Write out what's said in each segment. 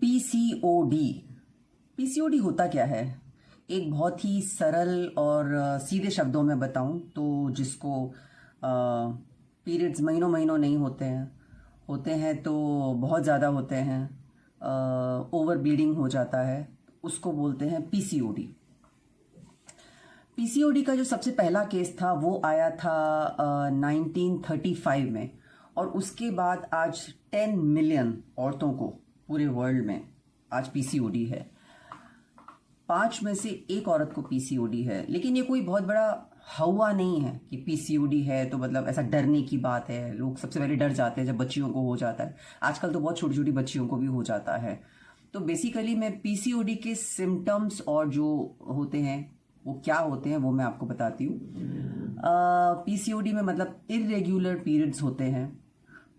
PCOD. PCOD होता क्या है? एक बहुत ही सरल और सीधे शब्दों में बताऊं तो जिसको पीरियड्स महीनों महीनों नहीं होते हैं तो बहुत ज़्यादा होते हैं, ओवर ब्लीडिंग हो जाता है, उसको बोलते हैं पीसीओडी। पीसीओडी का जो सबसे पहला केस था वो आया था 1935 में, और उसके बाद आज 10 मिलियन औरतों को पूरे वर्ल्ड में आज पीसीओडी है। 5 में से एक औरत को पीसीओडी है। लेकिन ये कोई बहुत बड़ा हवा नहीं है कि पीसीओडी है तो मतलब ऐसा डरने की बात है। लोग सबसे पहले डर जाते हैं जब बच्चियों को हो जाता है। आजकल तो बहुत छोटी छोटी बच्चियों को भी हो जाता है। तो बेसिकली मैं पीसीओडी के सिम्टम्स और जो होते हैं वो क्या होते हैं वो मैं आपको बताती हूँ। पीसीओडी में मतलब इरेग्युलर पीरियड्स होते हैं,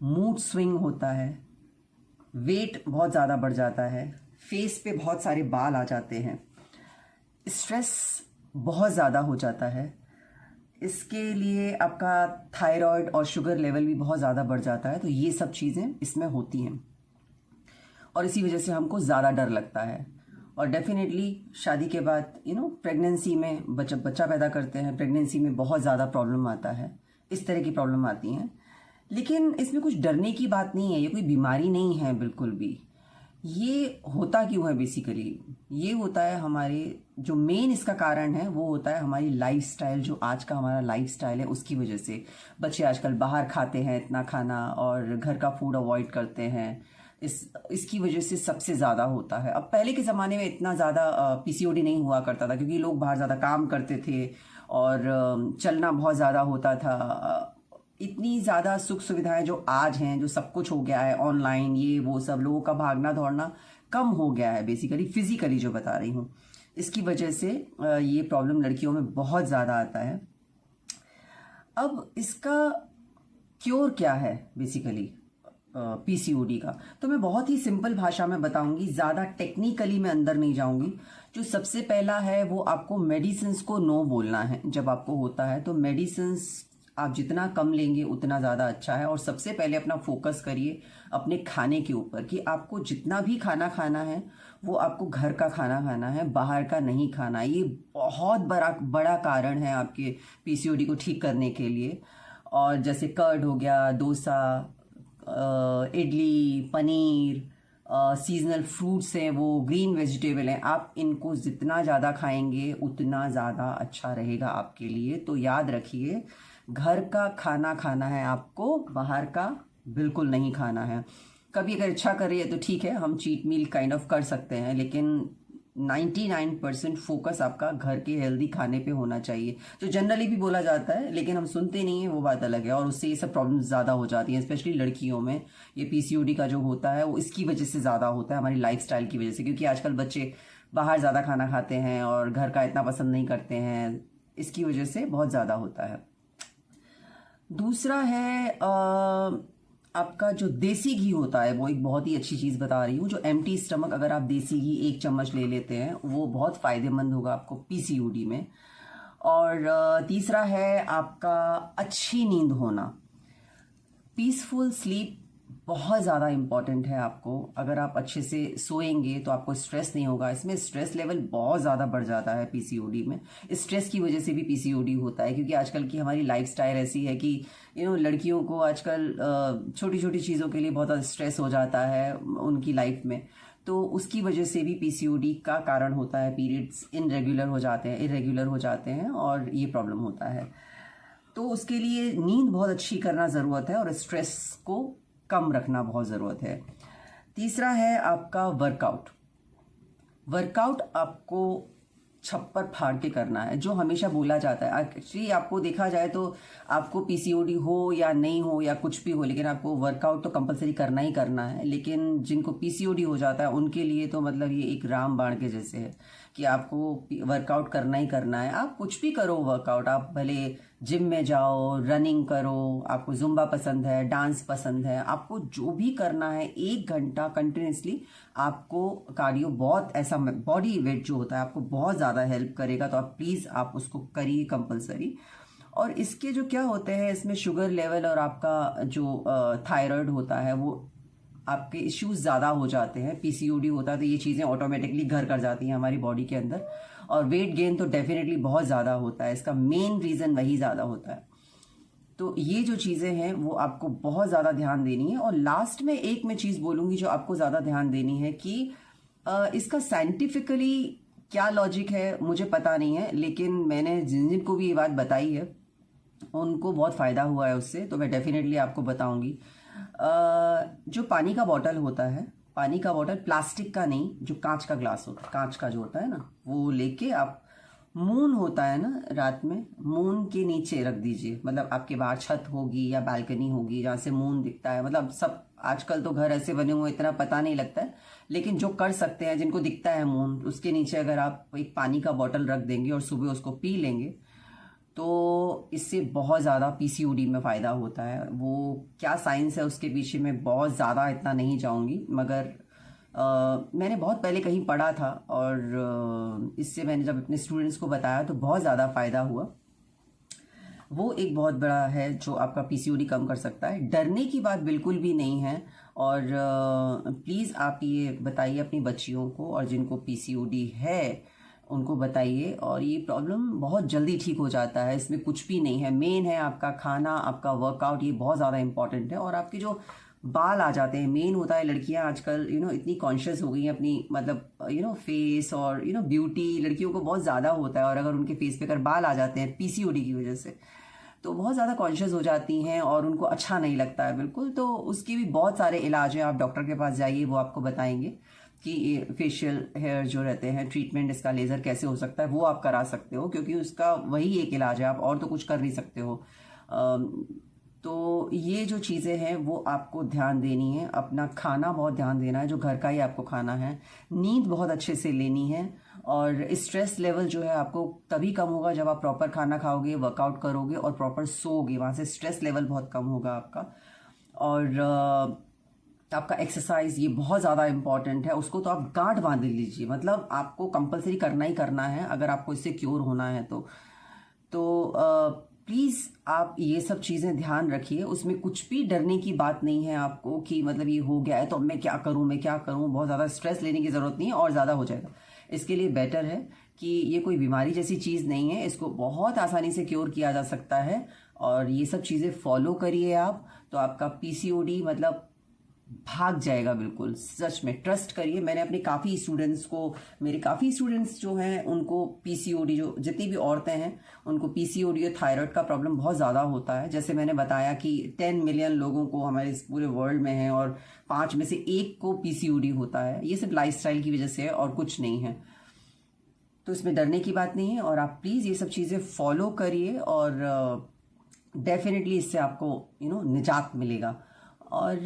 मूड स्विंग होता है, वेट बहुत ज़्यादा बढ़ जाता है, फेस पे बहुत सारे बाल आ जाते हैं, स्ट्रेस बहुत ज़्यादा हो जाता है। इसके लिए आपका थायराइड और शुगर लेवल भी बहुत ज़्यादा बढ़ जाता है। तो ये सब चीज़ें इसमें होती हैं और इसी वजह से हमको ज़्यादा डर लगता है। और डेफिनेटली शादी के बाद प्रेगनेंसी में बच्चा पैदा करते हैं, प्रेगनेंसी में बहुत ज़्यादा प्रॉब्लम आता है, इस तरह की प्रॉब्लम आती हैं। लेकिन इसमें कुछ डरने की बात नहीं है, ये कोई बीमारी नहीं है बिल्कुल भी। ये होता क्यों है? बेसिकली ये होता है हमारे जो मेन इसका कारण है वो होता है हमारी लाइफस्टाइल, जो आज का हमारा लाइफस्टाइल है उसकी वजह से। बच्चे आजकल बाहर खाते हैं इतना खाना और घर का फूड अवॉइड करते हैं, इसकी वजह से सबसे ज़्यादा होता है। अब पहले के ज़माने में इतना ज़्यादा पीसीओडी नहीं हुआ करता था क्योंकि लोग बाहर ज़्यादा काम करते थे और चलना बहुत ज़्यादा होता था। इतनी ज़्यादा सुख सुविधाएं जो आज हैं, जो सब कुछ हो गया है ऑनलाइन, ये वो सब, लोगों का भागना दौड़ना कम हो गया है। बेसिकली फिजिकली जो बता रही हूँ, इसकी वजह से ये प्रॉब्लम लड़कियों में बहुत ज़्यादा आता है। अब इसका क्योर क्या है बेसिकली पीसीओडी का, तो मैं बहुत ही सिंपल भाषा में बताऊंगी, ज़्यादा टेक्निकली मैं अंदर नहीं जाऊंगी। जो सबसे पहला है वो आपको मेडिसिन्स को नो बोलना है। जब आपको होता है तो मेडिसिन्स आप जितना कम लेंगे उतना ज़्यादा अच्छा है। और सबसे पहले अपना फोकस करिए अपने खाने के ऊपर कि आपको जितना भी खाना खाना है वो आपको घर का खाना खाना है, बाहर का नहीं खाना। ये बहुत बड़ा कारण है आपके पीसीओडी को ठीक करने के लिए। और जैसे कर्ड हो गया, डोसा, इडली, पनीर, सीजनल फ्रूट्स हैं, वो ग्रीन वेजिटेबल हैं, आप इनको जितना ज़्यादा खाएंगे उतना ज़्यादा अच्छा रहेगा आपके लिए। तो याद रखिए, घर का खाना खाना है आपको, बाहर का बिल्कुल नहीं खाना है। कभी अगर इच्छा कर रही है तो ठीक है, हम चीट मील काइंड ऑफ कर सकते हैं, लेकिन 99% फोकस आपका घर के हेल्दी खाने पे होना चाहिए, जो जनरली भी बोला जाता है लेकिन हम सुनते नहीं हैं, वो बात अलग है। और उससे ये सब प्रॉब्लम्स ज़्यादा हो जाती हैं, स्पेशली लड़कियों में। ये पीसीओडी का जो होता है वो इसकी वजह से ज़्यादा होता है, हमारी लाइफस्टाइल की वजह से, क्योंकि आजकल बच्चे बाहर ज़्यादा खाना खाते हैं और घर का इतना पसंद नहीं करते हैं, इसकी वजह से बहुत ज़्यादा होता है। दूसरा है आपका जो देसी घी होता है, वो एक बहुत ही अच्छी चीज़ बता रही हूँ। जो एम्प्टी स्टमक अगर आप देसी घी 1 चम्मच ले लेते हैं वो बहुत फ़ायदेमंद होगा आपको पीसीओडी में। और तीसरा है आपका अच्छी नींद होना। पीसफुल स्लीप बहुत ज़्यादा इम्पॉर्टेंट है आपको। अगर आप अच्छे से सोएंगे तो आपको स्ट्रेस नहीं होगा। इसमें स्ट्रेस लेवल बहुत ज़्यादा बढ़ जाता है पीसीओडी में। स्ट्रेस की वजह से भी पीसीओडी होता है, क्योंकि आजकल की हमारी लाइफस्टाइल ऐसी है कि लड़कियों को आजकल छोटी छोटी चीज़ों के लिए बहुत ज़्यादा स्ट्रेस हो जाता है उनकी लाइफ में। तो उसकी वजह से भी पीसीओडी का कारण होता है। पीरियड्स इरेगुलर हो जाते हैं और ये प्रॉब्लम होता है। तो उसके लिए नींद बहुत अच्छी करना ज़रूरत है और स्ट्रेस को कम रखना बहुत ज़रूरत है। तीसरा है आपका वर्कआउट आपको छप्पर फाड़ के करना है, जो हमेशा बोला जाता है। एक्चुअली आपको देखा जाए तो आपको पीसीओडी हो या नहीं हो या कुछ भी हो, लेकिन आपको वर्कआउट तो कंपलसरी करना ही करना है। लेकिन जिनको पीसीओडी हो जाता है उनके लिए तो मतलब ये एक रामबाण के जैसे है कि आपको वर्कआउट करना ही करना है। आप कुछ भी करो वर्कआउट, आप भले जिम में जाओ, रनिंग करो, आपको जुम्बा पसंद है, डांस पसंद है, आपको जो भी करना है 1 घंटा कंटिन्यूसली आपको कार्डियो, बहुत ऐसा बॉडी वेट जो होता है आपको बहुत ज़्यादा हेल्प करेगा। तो आप प्लीज़ आप उसको करिए कंपलसरी। और इसके जो क्या होते हैं, इसमें शुगर लेवल और आपका जो थायराइड होता है वो आपके इश्यूज ज़्यादा हो जाते हैं, पीसीओडी होता है तो ये चीज़ें ऑटोमेटिकली घर कर जाती हैं हमारी बॉडी के अंदर। और वेट गेन तो डेफिनेटली बहुत ज़्यादा होता है, इसका मेन रीज़न वही ज़्यादा होता है। तो ये जो चीज़ें हैं वो आपको बहुत ज़्यादा ध्यान देनी है। और लास्ट में एक मैं चीज़ बोलूँगी जो आपको ज़्यादा ध्यान देनी है कि इसका साइंटिफिकली क्या लॉजिक है मुझे पता नहीं है, लेकिन मैंने जिन जिन को भी ये बात बताई है उनको बहुत फ़ायदा हुआ है उससे, तो मैं डेफिनेटली आपको बताऊंगी। जो पानी का बॉटल होता है, पानी का बॉटल प्लास्टिक का नहीं, जो कांच का ग्लास होता है, कांच का जो होता है ना, वो लेके आप मून होता है ना, रात में मून के नीचे रख दीजिए। मतलब आपके बाहर छत होगी या बालकनी होगी जहाँ से मून दिखता है, मतलब सब आजकल तो घर ऐसे बने हुए इतना पता नहीं लगता है, लेकिन जो कर सकते हैं जिनको दिखता है मून, उसके नीचे अगर आप एक पानी का बॉटल रख देंगे और सुबह उसको पी लेंगे तो इससे बहुत ज़्यादा पीसीओडी में फ़ायदा होता है। वो क्या साइंस है उसके पीछे मैं बहुत ज़्यादा इतना नहीं जाऊंगी, मगर मैंने बहुत पहले कहीं पढ़ा था और इससे मैंने जब अपने स्टूडेंट्स को बताया तो बहुत ज़्यादा फ़ायदा हुआ। वो एक बहुत बड़ा है जो आपका पीसीओडी कम कर सकता है। डरने की बात बिल्कुल भी नहीं है। और प्लीज़ आप ये बताइए अपनी बच्चियों को, और जिनको पीसीओडी है उनको बताइए, और ये प्रॉब्लम बहुत जल्दी ठीक हो जाता है, इसमें कुछ भी नहीं है। मेन है आपका खाना, आपका वर्कआउट, ये बहुत ज़्यादा इंपॉर्टेंट है। और आपके जो बाल आ जाते हैं, मेन होता है लड़कियां आजकल इतनी कॉन्शियस हो गई हैं अपनी, मतलब फेस और ब्यूटी, लड़कियों को बहुत ज़्यादा होता है। और अगर उनके फेस पे अगर बाल आ जाते हैं पीसीओडी की वजह से तो बहुत ज़्यादा कॉन्शियस हो जाती हैं और उनको अच्छा नहीं लगता है बिल्कुल। तो उसके भी बहुत सारे इलाज हैं, आप डॉक्टर के पास जाइए, वो आपको बताएंगे कि फेशियल हेयर जो रहते हैं, ट्रीटमेंट इसका लेज़र कैसे हो सकता है, वो आप करा सकते हो, क्योंकि उसका वही एक इलाज है, आप और तो कुछ कर नहीं सकते हो। तो ये जो चीज़ें हैं वो आपको ध्यान देनी है। अपना खाना बहुत ध्यान देना है, जो घर का ही आपको खाना है। नींद बहुत अच्छे से लेनी है। और स्ट्रेस लेवल जो है आपको तभी कम होगा जब आप प्रॉपर खाना खाओगे, वर्कआउट करोगे और प्रॉपर सोओगे, वहाँ से स्ट्रेस लेवल बहुत कम होगा आपका। और आपका एक्सरसाइज ये बहुत ज़्यादा इंपॉर्टेंट है, उसको तो आप गांठ बांध लीजिए, मतलब आपको कंपलसरी करना ही करना है अगर आपको इससे क्योर होना है तो प्लीज़ आप ये सब चीज़ें ध्यान रखिए। उसमें कुछ भी डरने की बात नहीं है आपको कि मतलब ये हो गया है तो मैं क्या करूं, मैं क्या करूं। बहुत ज़्यादा स्ट्रेस लेने की ज़रूरत नहीं है, और ज़्यादा हो जाएगा। इसके लिए बेटर है कि ये कोई बीमारी जैसी चीज़ नहीं है, इसको बहुत आसानी से क्योर किया जा सकता है। और ये सब चीज़ें फॉलो करिए आप, तो आपका पीसीओडी मतलब भाग जाएगा बिल्कुल। सच में ट्रस्ट करिए। मैंने अपने काफ़ी स्टूडेंट्स को, मेरे काफ़ी स्टूडेंट्स जो हैं उनको पीसीओडी, जो जितनी भी औरतें हैं उनको पीसीओडी और थायराइड का प्रॉब्लम बहुत ज़्यादा होता है। जैसे मैंने बताया कि 10 मिलियन लोगों को हमारे इस पूरे वर्ल्ड में है और 5 में से 1 को पीसीओडी होता है। ये सिर्फ लाइफस्टाइल की वजह से है और कुछ नहीं है, तो इसमें डरने की बात नहीं है। और आप प्लीज़ ये सब चीज़ें फॉलो करिए और डेफिनेटली इससे आपको निजात मिलेगा। और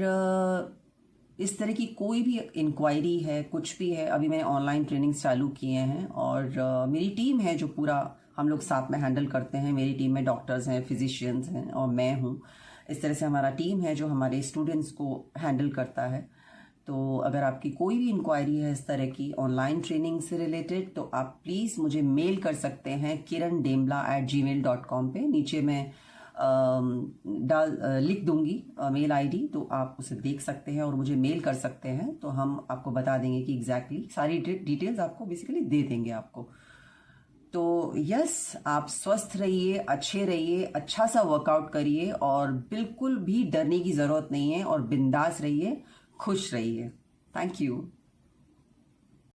इस तरह की कोई भी इंक्वायरी है, कुछ भी है, अभी मैंने ऑनलाइन ट्रेनिंग्स चालू किए हैं और मेरी टीम है जो पूरा हम लोग साथ में हैंडल करते हैं। मेरी टीम में डॉक्टर्स हैं, फिजिशियंस हैं और मैं हूँ। इस तरह से हमारा टीम है जो हमारे स्टूडेंट्स को हैंडल करता है। तो अगर आपकी कोई भी इंक्वायरी है इस तरह की ऑनलाइन ट्रेनिंग से रिलेटेड, तो आप प्लीज़ मुझे मेल कर सकते हैं kirandembla@gmail.com पे। नीचे मैं लिख दूंगी मेल आईडी, तो आप उसे देख सकते हैं और मुझे मेल कर सकते हैं, तो हम आपको बता देंगे कि एग्जैक्टली सारी डिटेल्स आपको बेसिकली दे देंगे आपको। तो यस, आप स्वस्थ रहिए, अच्छे रहिए, अच्छा सा वर्कआउट करिए और बिल्कुल भी डरने की ज़रूरत नहीं है, और बिंदास रहिए, खुश रहिए। Thank you.